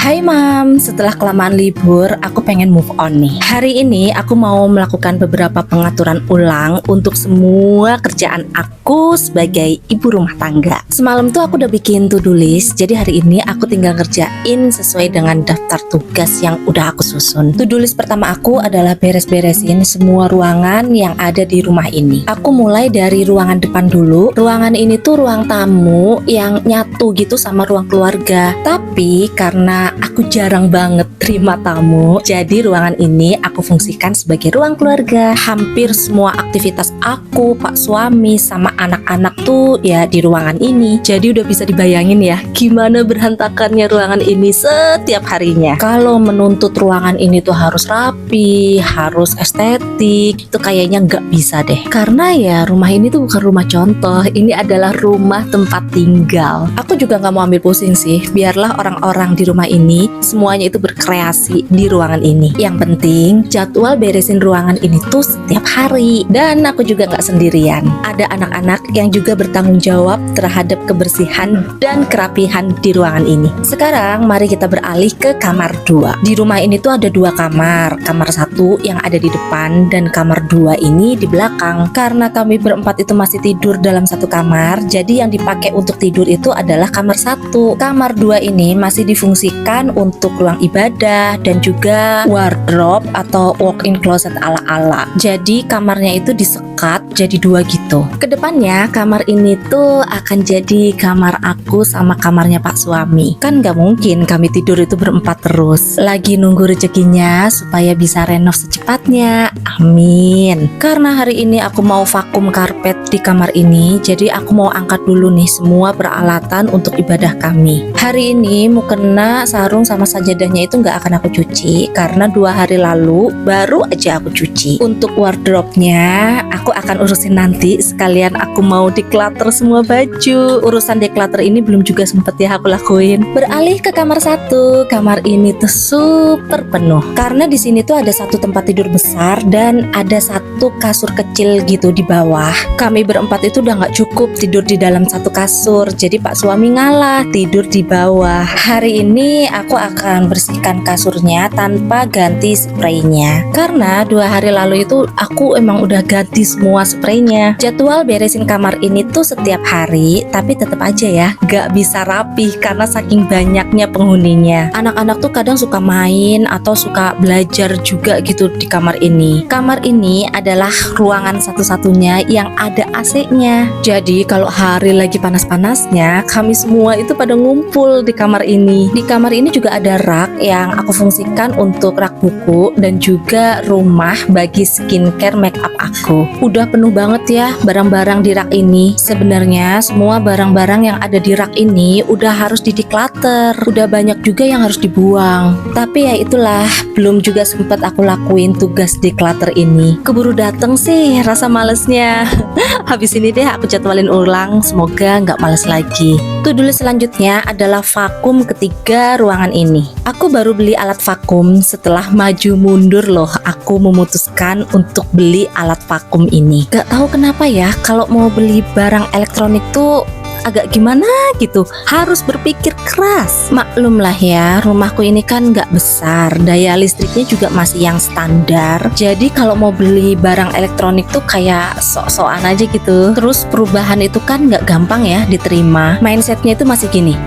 Hai Mam, setelah kelamaan libur, aku pengen move on nih. Hari ini aku mau melakukan beberapa pengaturan ulang untuk semua kerjaan aku sebagai ibu rumah tangga. Semalam tuh aku udah bikin to-do list, jadi hari ini aku tinggal ngerjain sesuai dengan daftar tugas yang udah aku susun. To-do list pertama aku adalah beres-beresin semua ruangan yang ada di rumah ini. Aku mulai dari ruangan depan dulu. Ruangan ini tuh ruang tamu yang nyatu gitu sama ruang keluarga. Tapi karena aku jarang banget terima tamu, jadi ruangan ini aku fungsikan sebagai ruang keluarga. Hampir semua aktivitas aku, pak suami, sama anak-anak tuh ya di ruangan ini. Jadi udah bisa dibayangin ya gimana berantakannya ruangan ini setiap harinya. Kalau menuntut ruangan ini tuh harus rapi, harus estetik, itu kayaknya nggak bisa deh. Karena ya rumah ini tuh bukan rumah contoh, ini adalah rumah tempat tinggal. Aku juga nggak mau ambil pusing sih, biarlah orang-orang di rumah ini semuanya itu berkreasi di ruangan ini. Yang penting jadwal beresin ruangan ini tuh setiap hari. Dan aku juga nggak sendirian, ada anak-anak yang juga bertanggung jawab terhadap kebersihan dan kerapihan di ruangan ini. Sekarang mari kita beralih ke kamar 2. Di rumah ini tuh ada 2 kamar. Kamar 1 yang ada di depan dan kamar 2 ini di belakang. Karena kami berempat itu masih tidur dalam satu kamar, jadi yang dipakai untuk tidur itu adalah kamar 1. Kamar 2 ini masih difungsikan untuk ruang ibadah dan juga wardrobe atau walk-in closet ala-ala. Jadi kamarnya itu disekat jadi 2 gitu. Kedepannya kamar ini tuh akan jadi kamar aku sama kamarnya pak suami. Kan gak mungkin kami tidur itu berempat terus. Lagi nunggu rezekinya supaya bisa renov secepatnya. Amin. Karena hari ini aku mau vakum karpet di kamar ini, jadi aku mau angkat dulu nih semua peralatan untuk ibadah kami. Hari ini mukena, sarung sama sajadahnya itu nggak akan aku cuci karena 2 hari lalu baru aja aku cuci. Untuk wardrobe-nya aku akan urusin nanti, sekalian aku mau declutter semua baju. Urusan declutter ini belum juga sempet ya aku lakuin. Beralih ke kamar 1. Kamar ini tuh super penuh karena di sini tuh ada satu tempat tidur besar dan ada satu kasur kecil gitu di bawah. Kami berempat itu udah nggak cukup tidur di dalam satu kasur, jadi pak suami ngalah tidur di bawah. Hari ini aku akan bersihkan kasurnya tanpa ganti spraynya karena 2 hari lalu itu aku emang udah ganti semua spraynya. Jadwal beresin kamar ini tuh setiap hari, tapi tetap aja ya gak bisa rapih karena saking banyaknya penghuninya. Anak-anak tuh kadang suka main atau suka belajar juga gitu di kamar ini. Kamar ini adalah ruangan satu-satunya yang ada AC-nya. Jadi kalau hari lagi panas-panasnya, kami semua itu pada ngumpul di kamar ini. Di kamar ini juga ada rak yang aku fungsikan untuk rak buku dan juga rumah bagi skincare make up aku. Udah penuh banget ya barang-barang di rak ini. Sebenarnya semua barang-barang yang ada di rak ini udah harus di-declutter. Udah banyak juga yang harus dibuang. Tapi ya itulah, belum juga sempat aku lakuin tugas declutter ini. Keburu dateng sih rasa malesnya. Habis ini deh aku jadwalin ulang, semoga nggak males lagi. To-do list selanjutnya adalah vakum ketiga ruangan ini. Aku baru beli alat vakum setelah maju mundur loh. Aku memutuskan untuk beli alat vakum ini. Gak tahu kenapa ya, kalau mau beli barang elektronik tuh agak gimana gitu, harus berpikir keras. Maklum lah ya, rumahku ini kan nggak besar, daya listriknya juga masih yang standar. Jadi kalau mau beli barang elektronik tuh kayak sok-sokan aja gitu. Terus perubahan itu kan nggak gampang ya diterima. Mindsetnya itu masih gini,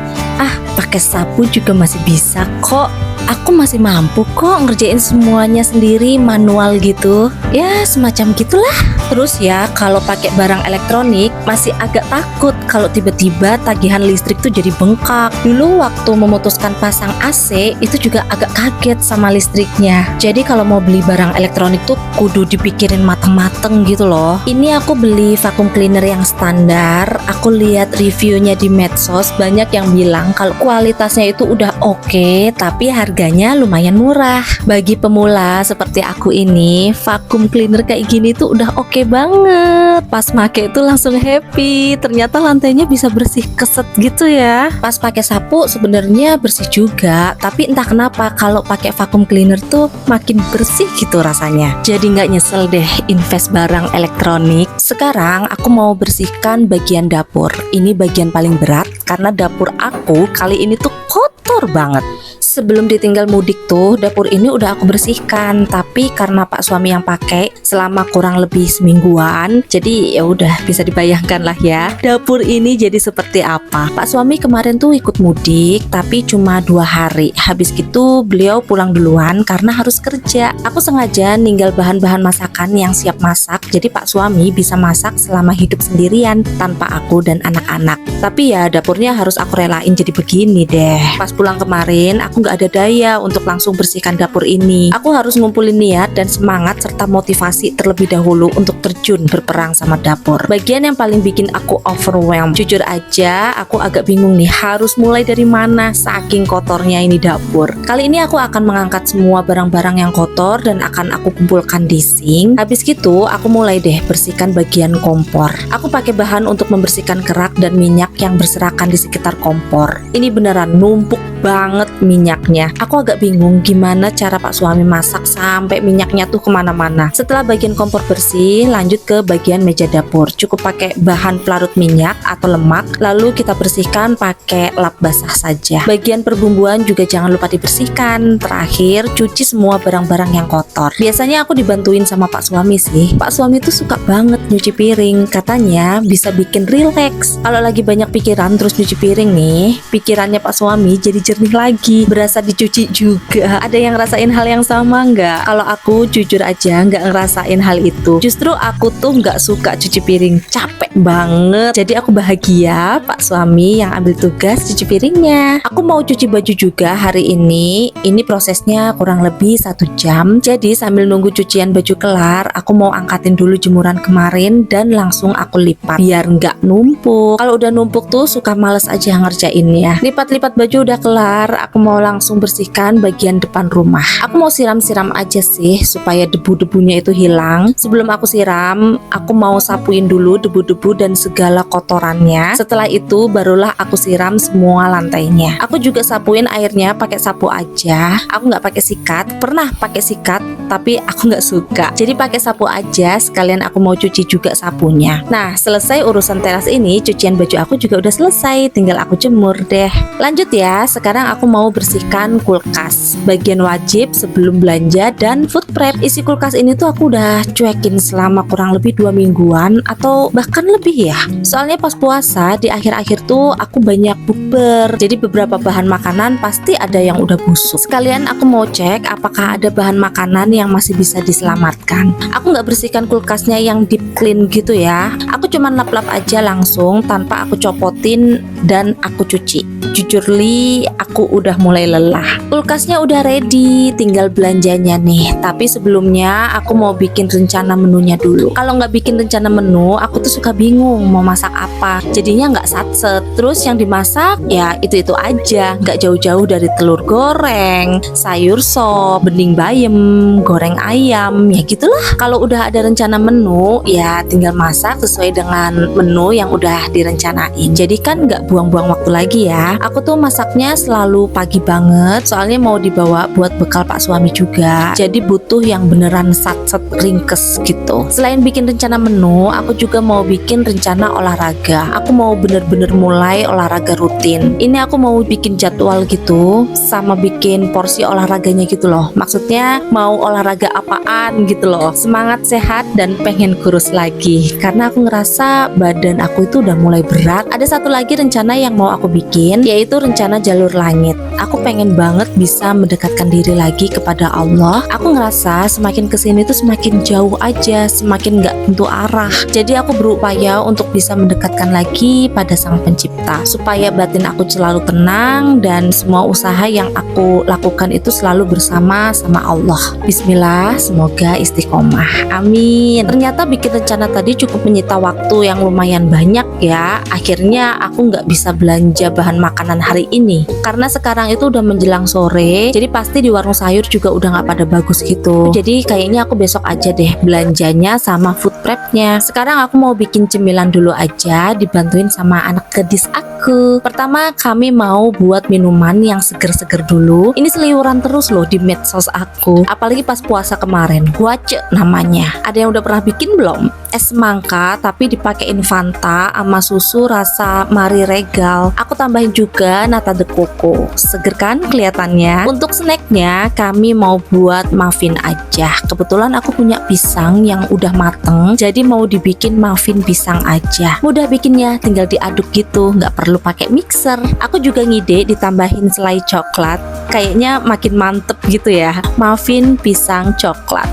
pakai sapu juga masih bisa kok. Aku masih mampu kok ngerjain semuanya sendiri manual gitu. Ya semacam gitulah. Terus ya kalau pakai barang elektronik masih agak takut kalau tiba-tiba tagihan listrik tuh jadi bengkak. Dulu waktu memutuskan pasang AC itu juga agak kaget sama listriknya. Jadi kalau mau beli barang elektronik tuh kudu dipikirin mateng-mateng gitu loh. Ini aku beli vacuum cleaner yang standar. Aku lihat reviewnya di medsos, banyak yang bilang kalau kualitasnya itu udah oke, tapi harganya lumayan murah. Bagi pemula seperti aku ini, vacuum cleaner kayak gini tuh udah oke banget. Pas make itu langsung happy, ternyata lantainya bisa bersih keset gitu ya. Pas pakai sapu sebenarnya bersih juga, tapi entah kenapa kalau pakai vacuum cleaner tuh makin bersih gitu rasanya. Jadi nggak nyesel deh invest barang elektronik. Sekarang aku mau bersihkan bagian dapur. Ini bagian paling berat karena dapur aku kali ini tuh kotor banget. Sebelum ditinggal mudik tuh, dapur ini udah aku bersihkan, tapi karena Pak suami yang pakai selama kurang lebih semingguan, jadi ya udah bisa dibayangkan lah ya, dapur ini jadi seperti apa. Pak suami kemarin tuh ikut mudik, tapi cuma 2 hari. Habis gitu beliau pulang duluan karena harus kerja. Aku sengaja ninggal bahan-bahan masakan yang siap masak, jadi Pak suami bisa masak selama hidup sendirian tanpa aku dan anak-anak. Tapi ya dapurnya harus aku relain jadi begini deh. Pas pulang kemarin aku nggak ada daya untuk langsung bersihkan dapur ini. Aku harus ngumpulin niat dan semangat serta motivasi terlebih dahulu untuk terjun berperang sama dapur. Bagian yang paling bikin aku overwhelmed, jujur aja aku agak bingung nih harus mulai dari mana saking kotornya ini dapur. Kali ini aku akan mengangkat semua barang-barang yang kotor dan akan aku kumpulkan di sink. Habis gitu aku mulai deh bersihkan bagian kompor. Aku pakai bahan untuk membersihkan kerak dan minyak yang berserakan di sekitar kompor. Ini beneran numpuk banget minyaknya. Aku agak bingung gimana cara Pak suami masak sampai minyaknya tuh kemana-mana. Setelah bagian kompor bersih, lanjut ke bagian meja dapur. Cukup pakai bahan pelarut minyak atau lemak, lalu kita bersihkan pakai lap basah saja. Bagian perbumbuan juga jangan lupa dibersihkan. Terakhir, cuci semua barang-barang yang kotor. Biasanya aku dibantuin sama Pak suami sih. Pak suami tuh suka banget nyuci piring. Katanya bisa bikin relax. Kalau lagi banyak pikiran terus nyuci piring nih, pikirannya Pak suami jadi jernih lagi, berasa dicuci juga. Ada yang ngerasain hal yang sama nggak? Kalau aku jujur aja nggak ngerasain hal itu. Justru aku tuh nggak suka cuci piring, capek banget. Jadi aku bahagia Pak suami yang ambil tugas cuci piringnya. Aku mau cuci baju juga hari ini. Ini prosesnya kurang lebih 1 jam. Jadi sambil nunggu cucian baju kelar, aku mau angkatin dulu jemuran kemarin dan langsung aku lipat biar nggak numpuk. Kalau udah numpuk tuh suka males aja ngerjainnya. Lipat-lipat baju udah kelar, aku mau langsung bersihkan bagian depan rumah. Aku mau siram-siram aja sih supaya debu-debunya itu hilang. Sebelum aku siram, aku mau sapuin dulu debu-debu dan segala kotorannya. Setelah itu barulah aku siram semua lantainya. Aku juga sapuin airnya pakai sapu aja. Aku nggak pakai sikat. Pernah pakai sikat, tapi aku nggak suka. Jadi pakai sapu aja. Sekalian aku mau cuci juga sapunya. Nah, selesai urusan teras ini, cucian baju aku juga udah selesai. Tinggal aku jemur deh. Lanjut ya. Sekarang aku mau bersihkan kulkas. Bagian wajib sebelum belanja dan food prep. Isi kulkas ini tuh aku udah cuekin selama kurang lebih 2 mingguan atau bahkan lebih ya. Soalnya pas puasa di akhir-akhir tuh aku banyak bukber. Jadi beberapa bahan makanan pasti ada yang udah busuk. Sekalian aku mau cek apakah ada bahan makanan yang masih bisa diselamatkan. Aku nggak bersihkan kulkasnya yang deep clean gitu ya. Aku cuman lap-lap aja langsung tanpa aku copotin dan aku cuci. Jujur li, aku udah mulai lelah. Kulkasnya udah ready, tinggal belanjanya nih. Tapi sebelumnya aku mau bikin rencana menunya dulu. Kalau nggak bikin rencana menu, aku tuh suka bingung mau masak apa. Jadinya nggak satset. Terus yang dimasak ya itu-itu aja, nggak jauh-jauh dari telur goreng, sayur sop, bening bayam, goreng ayam, ya gitulah. Kalau udah ada rencana menu, ya tinggal masak sesuai dengan menu yang udah direncanain. Jadi kan nggak buang-buang waktu lagi ya. Aku tuh masaknya selalu pagi banget, soalnya mau dibawa buat bekal Pak suami juga. Jadi butuh yang beneran sat-set ringkes gitu. Selain bikin rencana menu, aku juga mau bikin rencana olahraga. Aku mau bener-bener mulai olahraga rutin. Ini aku mau bikin jadwal gitu, sama bikin porsi olahraganya gitu loh. Maksudnya mau olahraga apaan gitu loh. Semangat sehat dan pengen kurus lagi. Karena aku ngerasa badan aku itu udah mulai berat. Ada satu lagi rencana yang mau aku bikin, yaitu rencana jalur langit. Aku pengen banget bisa mendekatkan diri lagi kepada Allah. Aku ngerasa semakin kesini tuh semakin jauh aja, semakin gak tentu arah. Jadi aku berupaya untuk bisa mendekatkan lagi pada Sang Pencipta, supaya batin aku selalu tenang dan semua usaha yang aku lakukan itu selalu bersama sama Allah. Bismillah, semoga istiqomah. Amin. Ternyata bikin rencana tadi cukup menyita waktu yang lumayan banyak ya. Akhirnya aku nggak bisa belanja bahan makanan hari ini karena sekarang itu udah menjelang sore, jadi pasti di warung sayur juga udah nggak pada bagus gitu. Jadi kayaknya aku besok aja deh belanjanya sama food prepnya. Sekarang aku mau bikin cemilan dulu aja, dibantuin sama anak gadis aku. Pertama kami mau buat minuman yang seger-seger dulu. Ini seliuran terus loh di medsos aku, apalagi pas puasa kemarin. Guace namanya. Ada yang udah pernah bikin belum? Es semangka tapi dipakein Fanta sama susu rasa Mari Regal. Aku tambahin juga nata de coco. Seger kan kelihatannya? Untuk snacknya kami mau buat muffin aja. Kebetulan aku punya pisang yang udah mateng, jadi mau dibikin muffin pisang aja. Mudah bikinnya, tinggal diaduk gitu, nggak perlu pakai mixer. Aku juga ngide ditambahin selai coklat. Kayaknya makin mantep gitu ya. Muffin pisang coklat.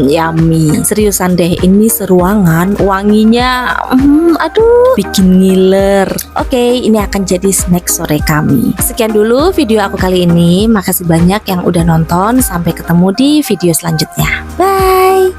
Yummy. Seriusan deh, ini seruangan, wanginya aduh, bikin ngiler. Oke, ini akan jadi snack sore kami. Sekian dulu video aku kali ini. Makasih banyak yang udah nonton. Sampai ketemu di video selanjutnya. Bye.